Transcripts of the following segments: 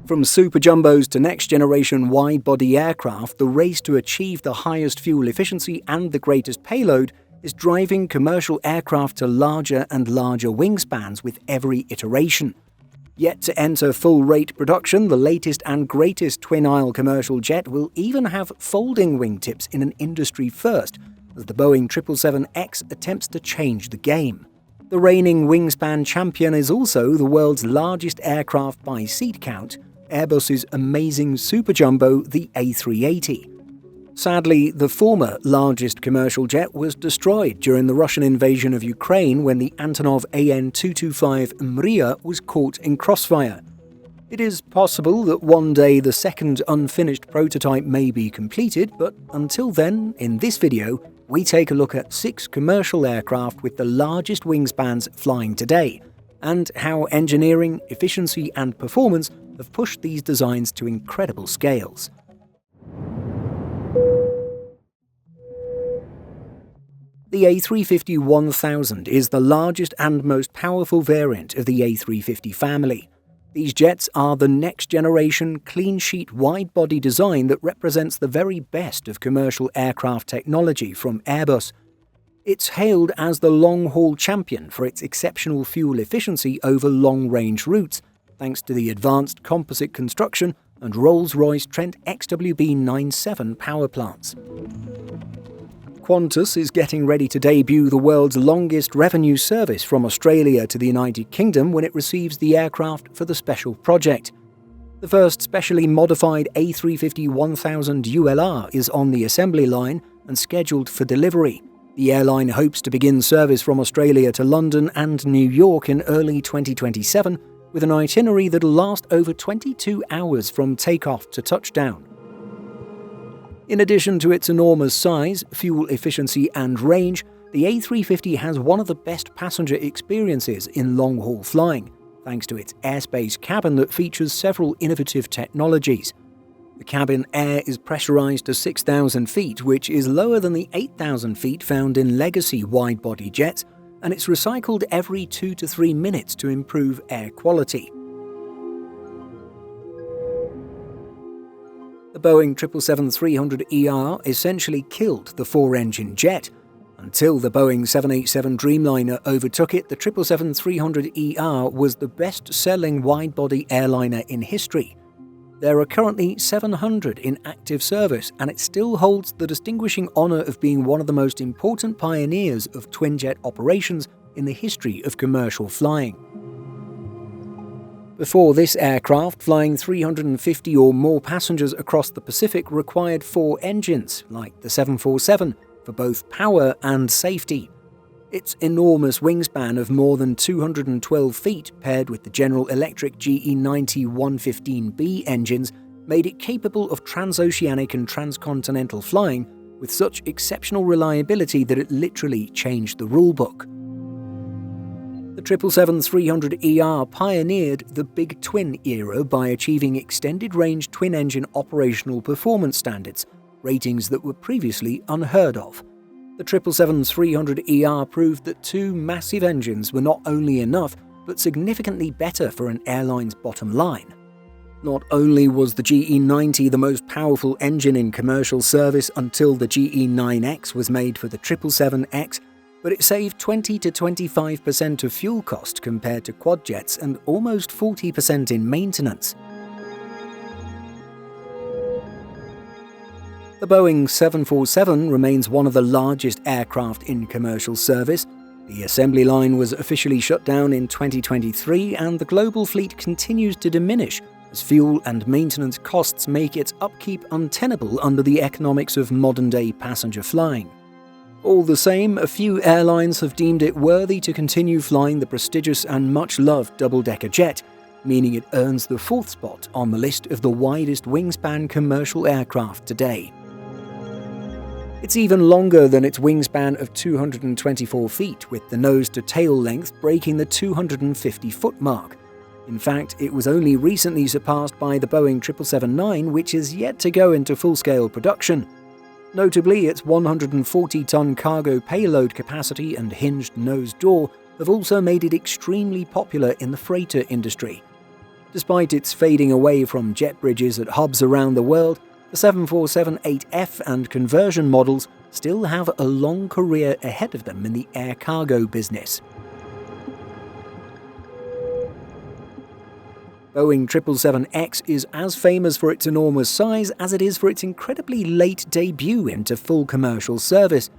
From super jumbos to next-generation wide-body aircraft, the race to achieve the highest fuel efficiency and the greatest payload is driving commercial aircraft to larger and larger wingspans with every iteration. Yet to enter full-rate production, the latest and greatest twin-aisle commercial jet will even have folding wingtips in an industry first, as the Boeing 777X attempts to change the game. The reigning wingspan champion is also the world's largest aircraft by seat count, Airbus's amazing super jumbo, the A380. Sadly, the former largest commercial jet was destroyed during the Russian invasion of Ukraine when the Antonov An-124 Mriya was caught in crossfire. It is possible that one day the second unfinished prototype may be completed, but until then, in this video, we take a look at 6 commercial aircraft with the largest wingspans flying today, and how engineering, efficiency and performance have pushed these designs to incredible scales. The A350-1000 is the largest and most powerful variant of the A350 family. These jets are the next-generation, clean-sheet, wide-body design that represents the very best of commercial aircraft technology from Airbus. It's hailed as the long-haul champion for its exceptional fuel efficiency over long-range routes, thanks to the advanced composite construction and Rolls-Royce Trent XWB-97 power plants. Qantas is getting ready to debut the world's longest revenue service from Australia to the United Kingdom when it receives the aircraft for the special project. The first specially modified A350-1000 ULR is on the assembly line and scheduled for delivery. The airline hopes to begin service from Australia to London and New York in early 2027, with an itinerary that'll last over 22 hours from takeoff to touchdown. In addition to its enormous size, fuel efficiency and range, the A350 has one of the best passenger experiences in long-haul flying, thanks to its airspace cabin that features several innovative technologies. The cabin air is pressurized to 6,000 feet, which is lower than the 8,000 feet found in legacy wide-body jets, and it's recycled every 2 to 3 minutes to improve air quality. The Boeing 777-300ER essentially killed the 4-engine jet. Until the Boeing 787 Dreamliner overtook it, the 777-300ER was the best-selling wide-body airliner in history. There are currently 700 in active service, and it still holds the distinguishing honor of being one of the most important pioneers of twin-jet operations in the history of commercial flying. Before this aircraft, flying 350 or more passengers across the Pacific required 4 engines, like the 747, for both power and safety. Its enormous wingspan of more than 212 feet, paired with the General Electric GE90-115B engines, made it capable of transoceanic and transcontinental flying with such exceptional reliability that it literally changed the rulebook. The 777-300ER pioneered the Big Twin era by achieving extended-range twin-engine operational performance standards, ratings that were previously unheard of. The 777-300ER proved that 2 massive engines were not only enough, but significantly better for an airline's bottom line. Not only was the GE90 the most powerful engine in commercial service until the GE9X was made for the 777X, but it saved 20 to 25% of fuel cost compared to quad jets and almost 40% in maintenance. The Boeing 747 remains one of the largest aircraft in commercial service. The assembly line was officially shut down in 2023, and the global fleet continues to diminish as fuel and maintenance costs make its upkeep untenable under the economics of modern-day passenger flying. All the same, a few airlines have deemed it worthy to continue flying the prestigious and much-loved double-decker jet, meaning it earns the 4th spot on the list of the widest wingspan commercial aircraft today. It's even longer than its wingspan of 224 feet, with the nose-to-tail length breaking the 250-foot mark. In fact, it was only recently surpassed by the Boeing 777-9, which is yet to go into full-scale production. Notably, its 140-ton cargo payload capacity and hinged nose door have also made it extremely popular in the freighter industry. Despite its fading away from jet bridges at hubs around the world, the 747-8F and conversion models still have a long career ahead of them in the air cargo business. Boeing 777X is as famous for its enormous size as it is for its incredibly late debut into full commercial service.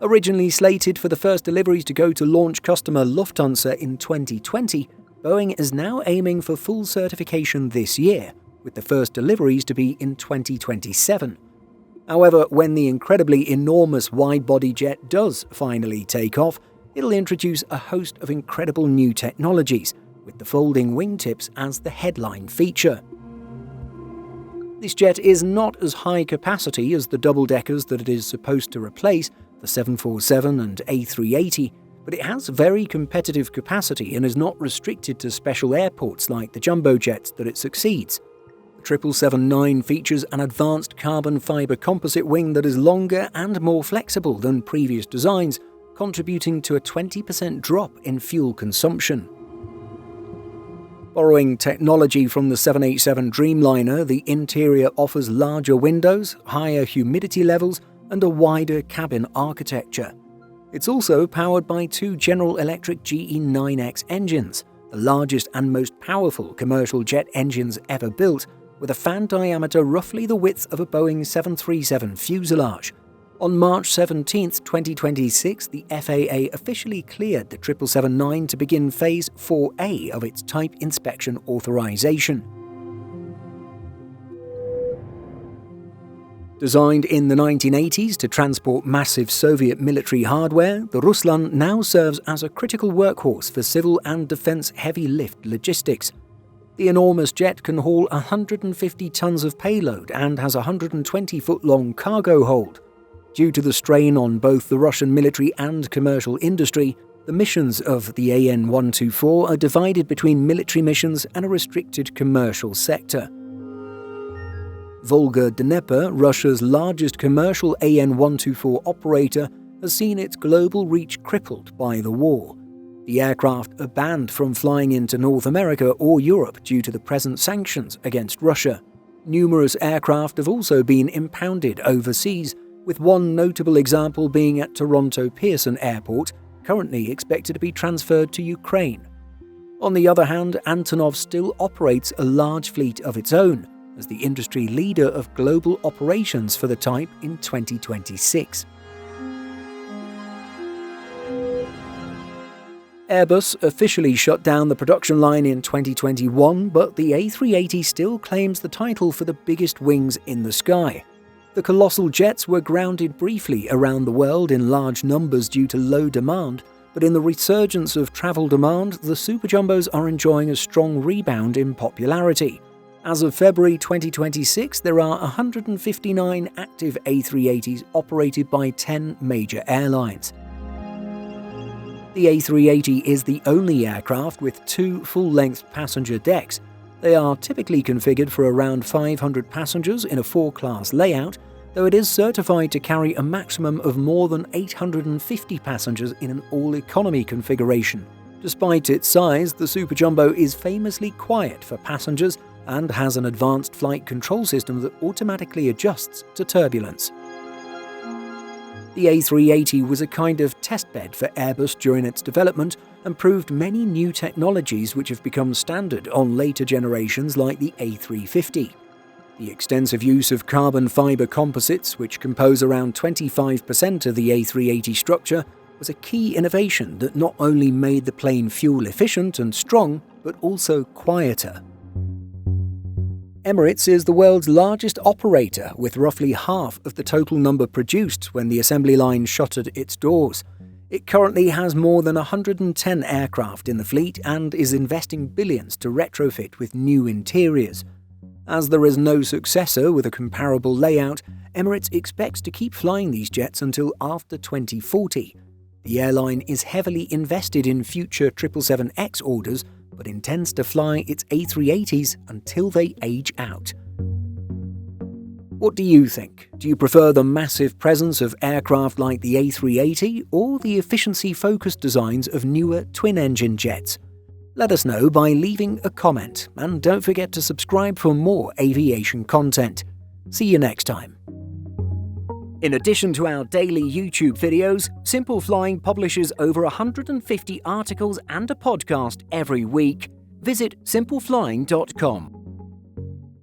Originally slated for the first deliveries to go to launch customer Lufthansa in 2020, Boeing is now aiming for full certification this year, with the first deliveries to be in 2027. However, when the incredibly enormous wide-body jet does finally take off, it'll introduce a host of incredible new technologies, with the folding wingtips as the headline feature. This jet is not as high capacity as the double-deckers that it is supposed to replace, the 747 and A380, but it has very competitive capacity and is not restricted to special airports like the jumbo jets that it succeeds. The 777-9 features an advanced carbon fiber composite wing that is longer and more flexible than previous designs, contributing to a 20% drop in fuel consumption. Borrowing technology from the 787 Dreamliner, the interior offers larger windows, higher humidity levels, and a wider cabin architecture. It's also powered by two General Electric GE9X engines, the largest and most powerful commercial jet engines ever built, with a fan diameter roughly the width of a Boeing 737 fuselage. On March 17, 2026, the FAA officially cleared the 777-9 to begin Phase 4A of its type inspection authorization. Designed in the 1980s to transport massive Soviet military hardware, the Ruslan now serves as a critical workhorse for civil and defense heavy lift logistics. The enormous jet can haul 150 tons of payload and has a 120-foot-long cargo hold. Due to the strain on both the Russian military and commercial industry, the missions of the An-124 are divided between military missions and a restricted commercial sector. Volga-Dnieper, Russia's largest commercial An-124 operator, has seen its global reach crippled by the war. The aircraft are banned from flying into North America or Europe due to the present sanctions against Russia. Numerous aircraft have also been impounded overseas, with one notable example being at Toronto Pearson Airport, currently expected to be transferred to Ukraine. On the other hand, Antonov still operates a large fleet of its own, as the industry leader of global operations for the type in 2026. Airbus officially shut down the production line in 2021, but the A380 still claims the title for the biggest wings in the sky. The colossal jets were grounded briefly around the world in large numbers due to low demand, but in the resurgence of travel demand, the super jumbos are enjoying a strong rebound in popularity. As of February 2026, there are 159 active A380s operated by 10 major airlines. The A380 is the only aircraft with two full-length passenger decks. They are typically configured for around 500 passengers in a 4-class layout, though it is certified to carry a maximum of more than 850 passengers in an all-economy configuration. Despite its size, the Super Jumbo is famously quiet for passengers and has an advanced flight control system that automatically adjusts to turbulence. The A380 was a kind of testbed for Airbus during its development and proved many new technologies which have become standard on later generations like the A350. The extensive use of carbon fiber composites, which compose around 25% of the A380 structure, was a key innovation that not only made the plane fuel efficient and strong, but also quieter. Emirates is the world's largest operator, with roughly half of the total number produced when the assembly line shuttered its doors. It currently has more than 110 aircraft in the fleet and is investing billions to retrofit with new interiors. As there is no successor with a comparable layout, Emirates expects to keep flying these jets until after 2040. The airline is heavily invested in future 777X orders, but intends to fly its A380s until they age out. What do you think? Do you prefer the massive presence of aircraft like the A380 or the efficiency-focused designs of newer twin-engine jets? Let us know by leaving a comment, and don't forget to subscribe for more aviation content. See you next time. In addition to our daily YouTube videos, Simple Flying publishes over 150 articles and a podcast every week. Visit simpleflying.com.